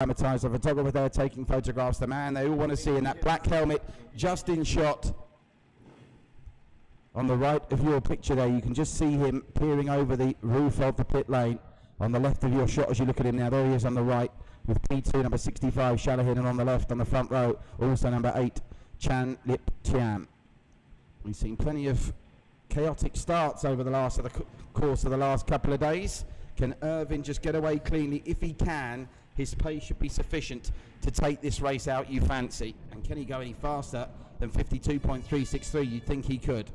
Amortizer photographer there taking photographs. The man they all want to see in that black helmet, just in shot. On the right of your picture there, you can just see him peering over the roof of the pit lane. On the left of your shot as you look at him now, there he is on the right with P2 number 65 Shalahin, and on the left on the front row also number 8 Chan Lip Tiam. We've seen plenty of chaotic starts over the course of the last couple of days. Can Irvin just get away cleanly? If he can, his pace should be sufficient to take this race out, you fancy. And can he go any faster than 52.363? You'd think he could.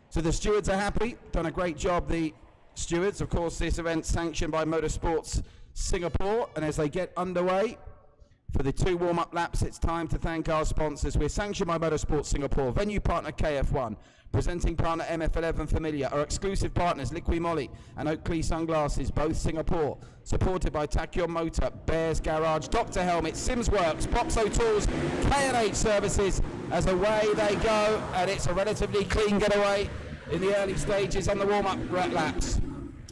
So the stewards are happy, done a great job, the stewards. Of course, this event sanctioned by Motorsports Singapore, and as they get underway for the 2 warm-up laps, it's time to thank our sponsors. We're sanctioned by Motorsports Singapore, venue partner KF1, presenting partner MF11 Familia, our exclusive partners Liqui Moly and Oakley Sunglasses, both Singapore, supported by Tachyon Motor, Bears Garage, Dr. Helmet, Sims Works, Popso Tools, K&H Services, as away they go, and it's a relatively clean getaway in the early stages on the warm-up laps.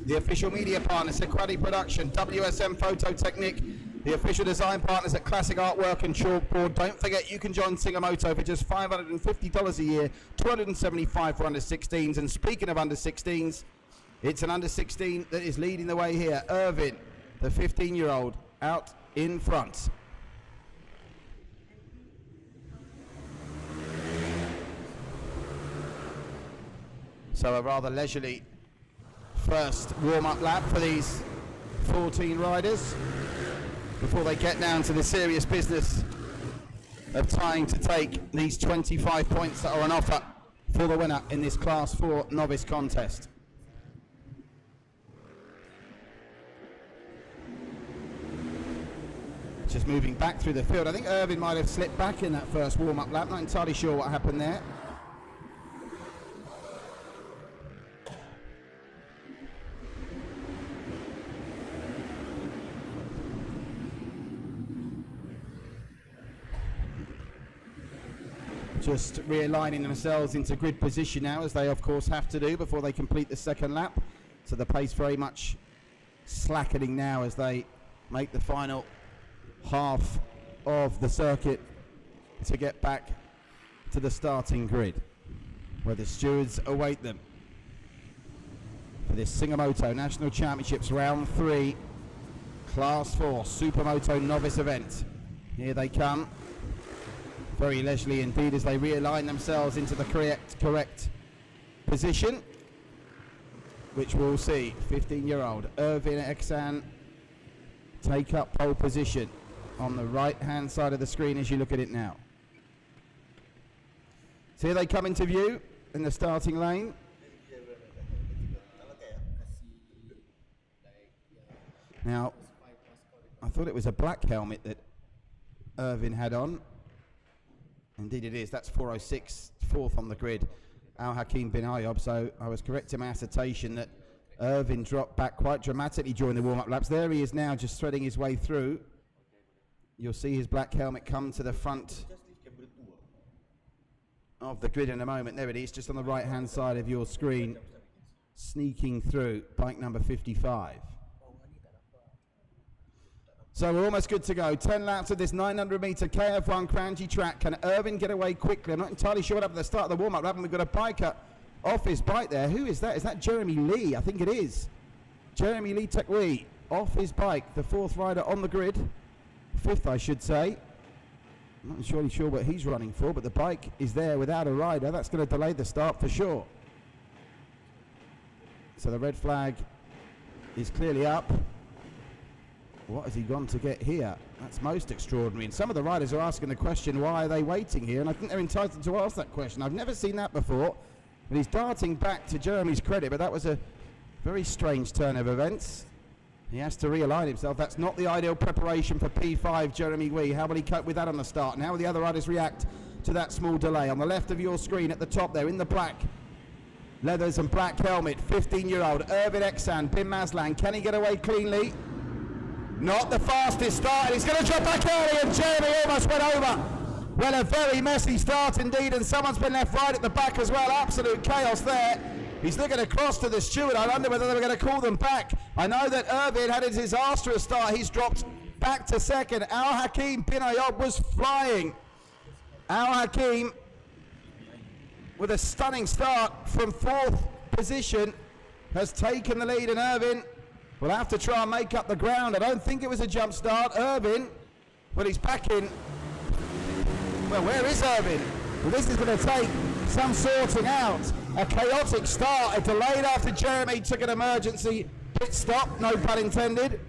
The official media partner, Sequati Production, WSM Photo Technique, the official design partners at Classic Artwork and Chalkboard. Don't forget you can join Singamoto for just $550 a year, $275 for under 16s. And speaking of under 16s, it's an under 16 that is leading the way here. Irvin, the 15-year-old, out in front. So a rather leisurely first warm-up lap for these 14 riders before they get down to the serious business of trying to take these 25 points that are on offer for the winner in this Class 4 novice contest. Just moving back through the field. I think Irvin might have slipped back in that first warm-up lap. Not entirely sure what happened there. Just realigning themselves into grid position now, as they of course have to do before they complete the second lap. So the pace very much slackening now as they make the final half of the circuit to get back to the starting grid, where the stewards await them for this Singamoto National Championships Round 3 Class 4 Supermoto Novice event. Here they come. Very leisurely indeed as they realign themselves into the correct position, which we'll see 15-year-old Irvin Eksan take up pole position on the right-hand side of the screen as you look at it now. So here they come into view in the starting lane. Now, I thought it was a black helmet that Irvin had on. Indeed it is. That's 406, fourth on the grid, Al Hakim bin Ayoub. So I was correct in my assertion that Irvin dropped back quite dramatically during the warm-up laps. There he is now, just threading his way through. You'll see his black helmet come to the front of the grid in a moment. There it is, just on the right-hand side of your screen, sneaking through, bike number 55. So we're almost good to go. 10 laps of this 900-meter KF1 Kranji track. Can Irvin get away quickly? I'm not entirely sure what happened at the start of the warm-up lap. We've got a biker off his bike there. Who is that? Is that Jeremy Lee? I think it is. Jeremy Lee Tekwi off his bike. The fourth rider on the grid. Fifth, I should say. I'm not really sure what he's running for, but the bike is there without a rider. That's going to delay the start for sure. So the red flag is clearly up. What has he gone to get here? That's most extraordinary. And some of the riders are asking the question, why are they waiting here? And I think they're entitled to ask that question. I've never seen that before. But he's darting back to Jeremy's credit, but that was a very strange turn of events. He has to realign himself. That's not the ideal preparation for P5, Jeremy Wee. How will he cope with that on the start? And how will the other riders react to that small delay? On the left of your screen at the top there, in the black leathers and black helmet, 15-year-old Irvin Eksan, Bin Maslan. Can he get away cleanly? Not the fastest start. He's going to drop back early, and Jeremy almost went over. Well, a very messy start indeed, and someone's been left right at the back as well. Absolute chaos there. He's looking across to the steward. I wonder whether they were going to call them back. I know that Irvin had a disastrous start. He's dropped back to second. Al Hakim bin Ayoub was flying. Al Hakim with a stunning start from 4th position has taken the lead, and Irvin will have to try and make up the ground. I don't think it was a jump start. Irvin, well, he's back in. Well, where is Irvin? Well, this is going to take some sorting out. A chaotic start, a delayed after Jeremy took an emergency pit stop, no pun intended.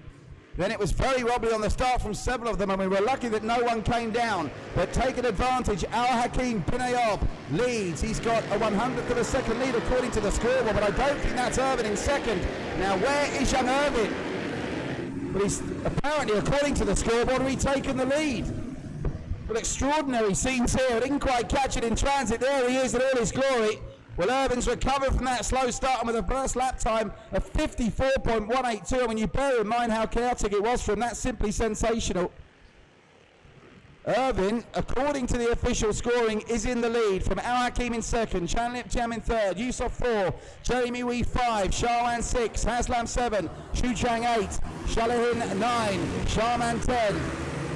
Then it was very wobbly on the start from several of them, and we were lucky that no one came down. But taking advantage, Al Hakim bin Ayoub leads. He's got a 100th of a second lead according to the scoreboard, but I don't think that's Irvin in second. Now, where is young Irvin? Well, he's apparently, according to the scoreboard, retaken the lead. Well, extraordinary scenes here. I didn't quite catch it in transit. There he is in all his glory. Well, Irvin's recovered from that slow start and with a first lap time of 54.182. And when you bear in mind how chaotic it was from, that's simply sensational. Irvin, according to the official scoring, is in the lead from Al Hakim in second, Chanlip Jam in third, Yusuf 4, Jeremy Wee 5, Sharwan 6, Haslam 7, Shuchang 8, Shalahin 9, Sharman 10,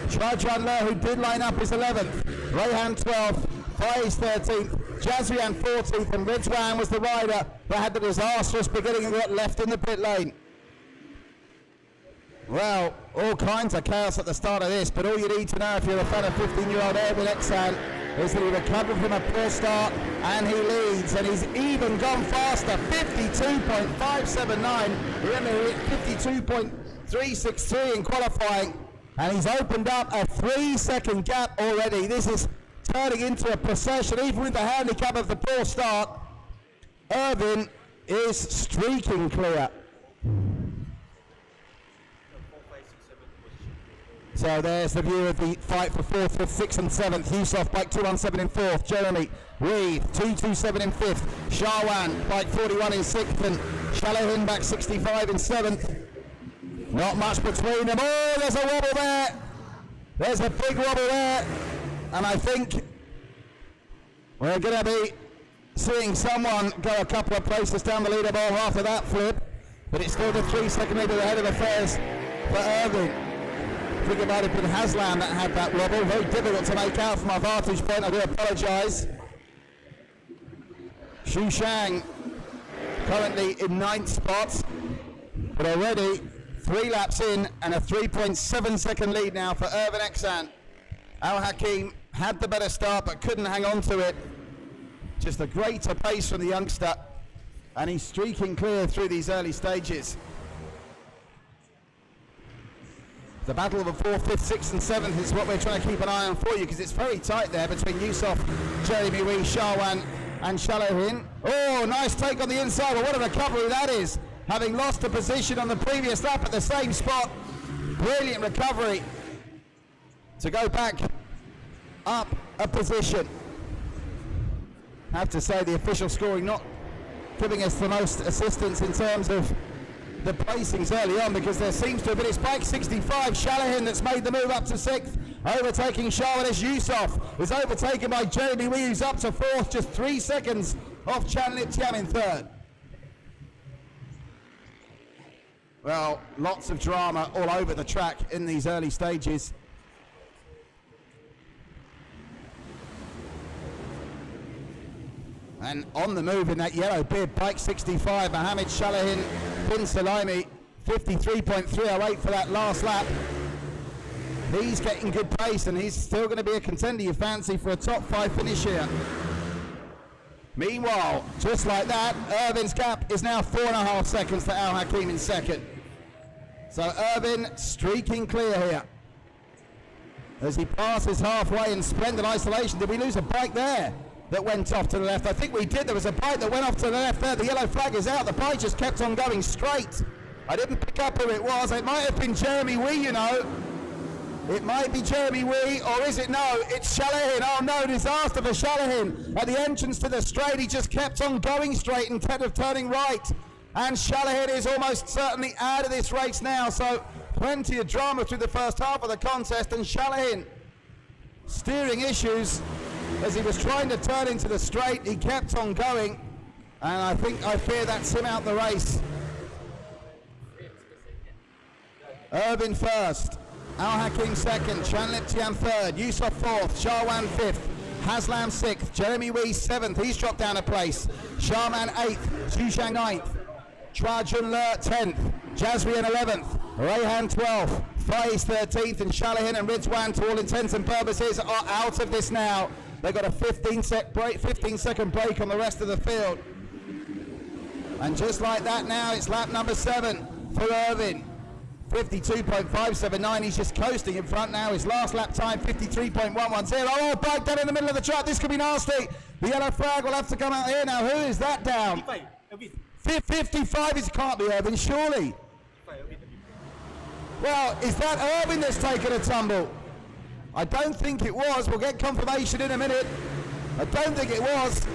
Chajwan Le, who did line up, is 11th, Rayhan 12th, Faiz 13th, Jazrian 14th, and Ridwan was the rider that had the disastrous beginning and got left in the pit lane. Well, all kinds of chaos at the start of this, but all you need to know if you're a fan of 15-year-old Irvin Exan is that he recovered from a poor start and he leads, and he's even gone faster, 52.579. Remember, he hit 52.363 in qualifying, and he's opened up a 3-second gap already. This is turning into a procession, even with the handicap of the poor start. Irvin is streaking clear. So there's the view of the fight for 4th, 5th, 6th and 7th. Yusuf, bike 217 in 4th. Jeremy Reed, 227 in 5th. Sharwan, bike 41 in 6th. And Shalahin, back 65 in 7th. Not much between them. Oh, there's a wobble there. There's a big wobble there. And I think we're going to be seeing someone go a couple of places down the leaderboard after that flip. But it's still the 3-second lead ahead of affairs for Irvin. I think it might have been Haslam that had that wobble. Very difficult to make out from my vantage point. I do apologise. Xu Shang currently in 9th spot, but already 3 laps in and a 3.7-second lead now for Irvin Exan. Al Hakim had the better start but couldn't hang on to it. Just a greater pace from the youngster, and he's streaking clear through these early stages. The battle of the 4th, 5th, 6th and 7th is what we're trying to keep an eye on for you, because it's very tight there between Yusuf, Jeremy Wee, Sharwan and Shalahin. Oh, nice take on the inside, but what a recovery that is, having lost a position on the previous lap at the same spot. Brilliant recovery to go back up a position. I have to say the official scoring not giving us the most assistance in terms of the placings early on, because there seems to have been, it's bike 65, Shalahin, that's made the move up to 6th, overtaking Sharwan as Yusuf is overtaken by Jeremy Wee, who's up to 4th, just 3 seconds off Chanlip Tiam in 3rd. Well, lots of drama all over the track in these early stages. And on the move in that yellow bib, bike 65, Mohammed Shalahin bin Salami, 53.308 for that last lap. He's getting good pace, and he's still going to be a contender, you fancy, for a top 5 finish here. Meanwhile, just like that, Irvin's gap is now 4.5 seconds to Al Hakim in second. So Irvin streaking clear here as he passes halfway in splendid isolation. Did we lose a bike there that went off to the left? I think we did. There was a bike that went off to the left there. The yellow flag is out. The bike just kept on going straight. I didn't pick up who it was. It might have been Jeremy Wee, you know. It might be Jeremy Wee, or is it? No, it's Shalahin. Oh no, disaster for Shalahin. At the entrance to the straight, he just kept on going straight instead of turning right. And Shalahin is almost certainly out of this race now. So plenty of drama through the first half of the contest, and Shalahin steering issues. As he was trying to turn into the straight, he kept on going, and I fear that's him out the race. Irvin first, Al Hakim second, Chan Lip Tian third, Yusuf fourth, Sharwan fifth, Haslam sixth, Jeremy Wee seventh, he's dropped down a place, Sharman eighth, Zhushang ninth, Chua Junle 10th, Jazrian 11th, Rayhan 12th, Faiz 13th, and Shalahin and Ridwan, to all intents and purposes, are out of this now. They've got a 15-second break on the rest of the field. And just like that now, it's lap number 7 for Irvin. 52.579, he's just coasting in front now. His last lap time, 53.110. Oh, bike down in the middle of the track, this could be nasty. The yellow flag will have to come out here now. Who is that down? 55, it can't be Irvin, surely. Well, is that Irvin that's taken a tumble? I don't think it was. We'll get confirmation in a minute. I don't think it was.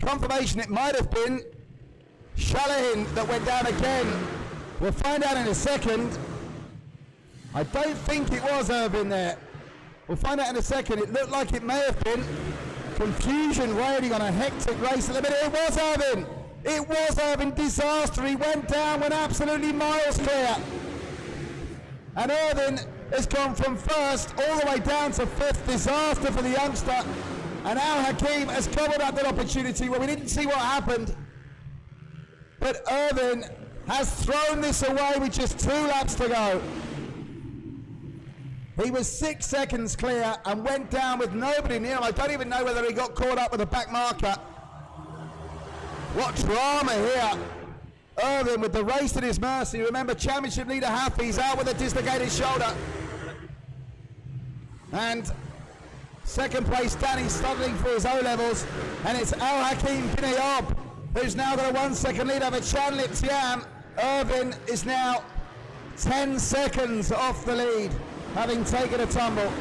Confirmation, it might have been Shalahin that went down again. We'll find out in a second. I don't think it was Irvin there. We'll find out in a second. It looked like it may have been. Confusion reigning on a hectic race at the minute. It was Irvin. It was Irvin. Disaster. He went down, went absolutely miles clear. And Irvin has gone from first all the way down to fifth. Disaster for the youngster. And Al Hakim has covered up that opportunity where we didn't see what happened. But Irvin has thrown this away with just 2 laps to go. He was 6 seconds clear and went down with nobody near him. I don't even know whether he got caught up with a back marker. What drama here. Irvin with the race at his mercy. Remember, championship leader Hafiz out with a dislocated shoulder. And second place, Danny struggling for his O-levels. And it's Al Hakim Binayob, who's now got a 1 second lead over Chan Lip Tian. Irvin is now 10 seconds off the lead, having taken a tumble.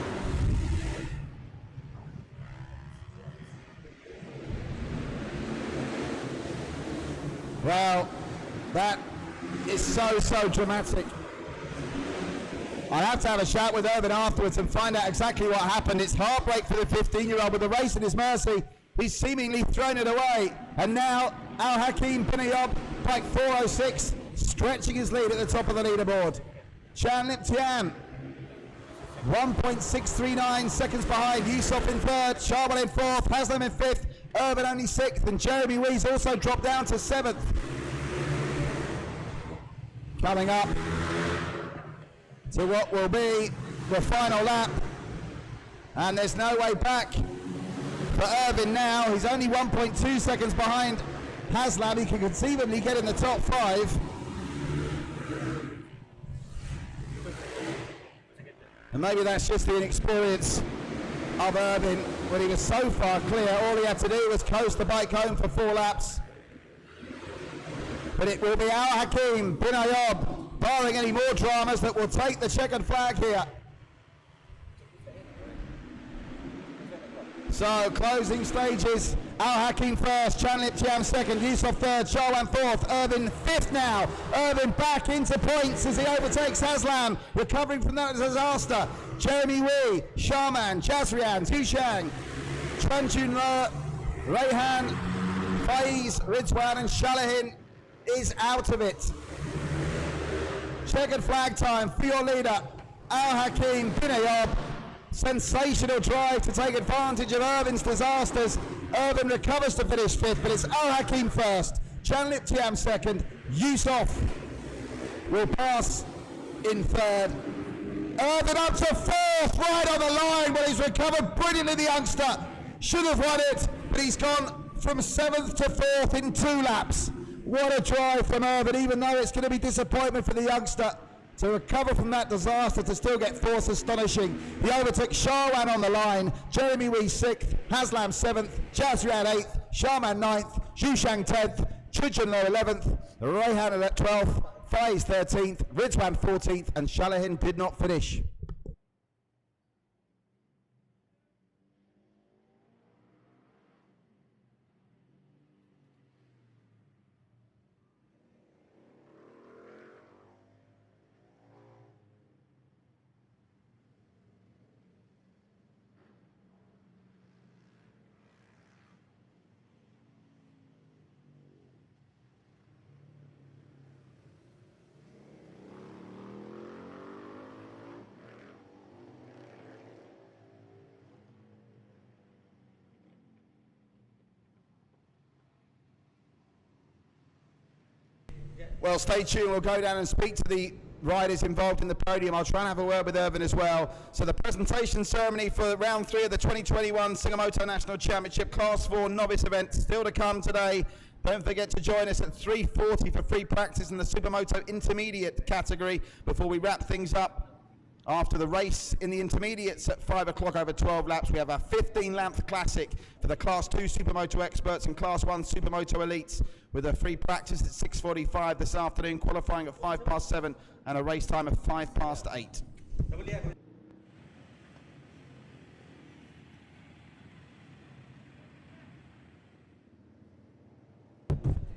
Well, that is so dramatic. I'll have to have a chat with Irvin afterwards and find out exactly what happened. It's heartbreak for the 15-year-old with the race at his mercy. He's seemingly thrown it away. And now Al Hakim Binayob, bike 406, stretching his lead at the top of the leaderboard. Chan Lip Tian, 1.639 seconds behind. Yusuf in third, Sharman in fourth, Haslam in fifth, Irvin only sixth, and Jeremy Wee's also dropped down to seventh. Coming up to what will be the final lap, and there's no way back for Irvin now. He's only 1.2 seconds behind Haslam. He can conceivably get in the top 5. And maybe that's just the inexperience of Irvin when he was so far clear. All he had to do was coast the bike home for 4 laps. But it will be Al Hakim Binayob, barring any more dramas, that will take the checkered flag here. So closing stages, Al Hakim first, Chan Lip Tian second, Yusuf third, Sharwan fourth, Irvin fifth now. Irvin back into points as he overtakes Haslam, recovering from that disaster. Jeremy Wee, Sharman, Jazrian, Zhushang, Chunjun, Rayhan, Faiz, Ridwan and Shalahin is out of it. Checkered flag time for your leader, Al Hakim Binayob. Sensational drive to take advantage of Irvin's disasters. Irvin recovers to finish fifth, but it's Al Hakim first, Chan Lip Tian second, Yusuf will pass in third. Irvin up to fourth, right on the line, but he's recovered brilliantly, the youngster. Should have won it, but he's gone from 7th to 4th in 2 laps. What a drive from Irvin, even though it's going to be disappointment for the youngster. To recover from that disaster, to still get 4th, astonishing. He overtook Sharwan on the line, Jeremy Wee 6th, Haslam 7th, Jazrian 8th, Sharman 9th, Zhushang 10th, Chujunlo 11th, Rayhan at 12th, Faiz 13th, Ridwan 14th, and Shalahin did not finish. Well, stay tuned. We'll go down and speak to the riders involved in the podium. I'll try and have a word with Irvin as well. So the presentation ceremony for round 3 of the 2021 Singamoto National Championship Class 4 novice event still to come today. Don't forget to join us at 3:40 for free practice in the Supermoto Intermediate category before we wrap things up. After the race in the intermediates at 5 o'clock over 12 laps, we have a 15-lap classic for the Class 2 Supermoto experts and Class 1 Supermoto elites with a free practice at 6:45 this afternoon, qualifying at 7:05 and a race time of 8:05.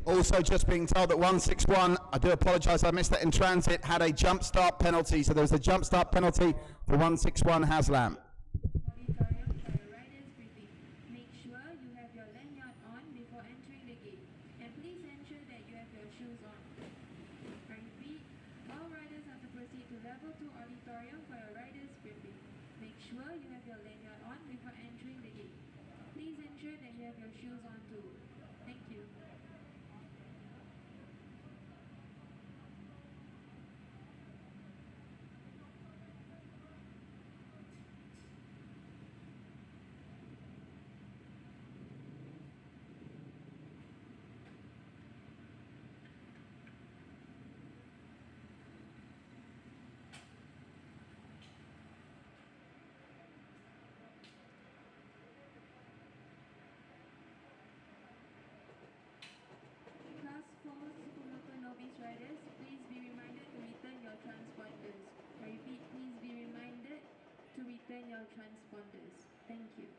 Also just being told that 161, I do apologise, I missed that in transit, had a jump start penalty. So there was a jump start penalty for 161 Haslam. Make sure you have your lanyard on before entering the gate. And please ensure that you have your shoes on. I repeat, all riders have to proceed to level 2 auditorium for your riders briefing. Make sure you have your lanyard on before entering the gate. Please ensure that you have your shoes on too. Thank you. Class 4 Singamoto novice riders, please be reminded to return your transponders. I repeat, please be reminded to return your transponders. Thank you.